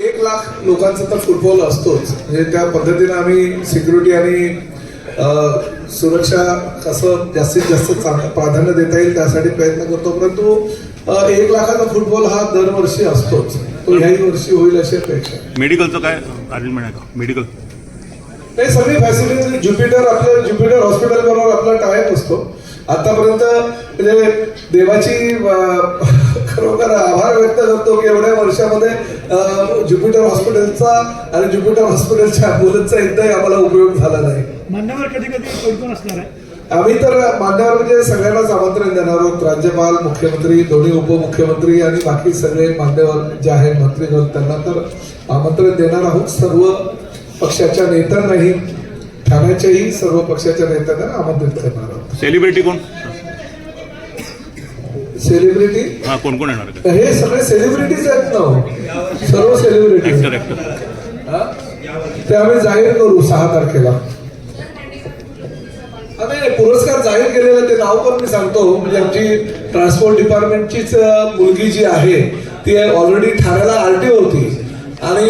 1 लाख लोकांचा तर फुटबॉल असतोच, म्हणजे त्या पद्धतीने आम्ही सिक्युरिटी आणि सुरक्षा कसं जास्तीत जास्त प्राधान्य देता येईल त्यासाठी प्रयत्न करतो. परंतु 1 लाखाचा फुटबॉल हा दरवर्षी असतोच, तो ह्याही वर्षी होईल अशी अपेक्षा. मेडिकलचं काय अरेंजमेंट आहे का? मेडिकल नाही, सगळी फॅसिलिटी ज्युपिटर हॉस्पिटल बरोबर आपला टायअप असतो. आतापर्यंत म्हणजे देवाची खरोखर आभार व्यक्त करतो की एवढ्या वर्षामध्ये ज्युपिटर हॉस्पिटलचा आणि ज्युपिटर हॉस्पिटलच्या ॲम्ब्युलन्सचा एकदाही आम्हाला उपयोग झाला नाही. मान्यवर कधी कोण असणार आहे? आम्ही तर मान्यवर म्हणजे सगळ्यांनाच आमंत्रण देणार आहोत. राज्यपाल, मुख्यमंत्री, दोन्ही उपमुख्यमंत्री आणि बाकी सगळे मान्यवर जे आहेत मंत्रीगण त्यांना तर आमंत्रण देणार आहोत. सर्व पक्षाच्या नेत्यांनाही, ठाण्याच्याही सर्व पक्षाच्या नेत्यांना आमंत्रित करणार आहोत. सेलिब्रिटी कोण? सेलिब्रिटी हा, कोण कोण येणार? हे सगळे सेलिब्रिटीज आहेत ना, सर्व सेलिब्रिटी ते आम्ही जाहीर करू 6 तारखेला. आम्ही पुरस्कार जाहीर केलेला ते नाव पण मी सांगतो. म्हणजे आमची ट्रान्सपोर्ट डिपार्टमेंटचीच मुलगी जी आहे ती ऑलरेडी ठाण्याला आरटीओ होती आणि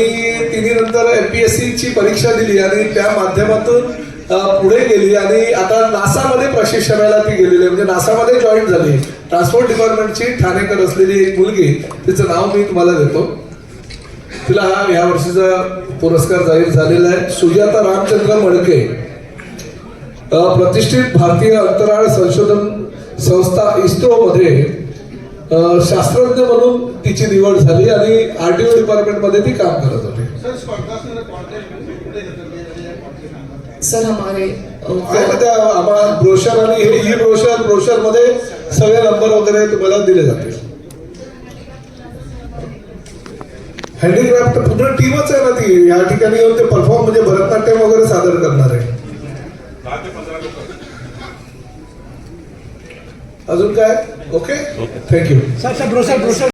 तिने नंतर MPSC ची परीक्षा दिली आणि त्या माध्यमातून पुढे गेली आणि आता नासामध्ये प्रशिक्षणाला ती गेलेली आहे. म्हणजे नासामध्ये जॉईन झाली. ट्रान्सपोर्ट डिपार्टमेंटची ठाणेकर असलेली एक मुलगी, तिचं नाव मी तुम्हाला देतो. तिला हा या वर्षीचा पुरस्कार जाहीर झालेला आहे. सुजाता रामचंद्र मडके, प्रतिष्ठित भारतीय अंतराळ संशोधन संस्था इस्रो मध्ये शास्त्रज्ञ म्हणून तिची निवड झाली आणि आरटीओ डिपार्टमेंट मध्ये ती काम करत होती. सर हमारे आम्हाला ब्रोशर आणि ही ब्रोशर मध्ये सगळे नंबर वगैरे तुम्हाला दिले जातील. हँडीक्राफ्ट पूर्ण टीमच आहे ना ती या ठिकाणी येऊन ते परफॉर्म म्हणजे भरतनाट्यम वगैरे सादर करणार आहे. अजून काय? Okay, thank you. Sir brochure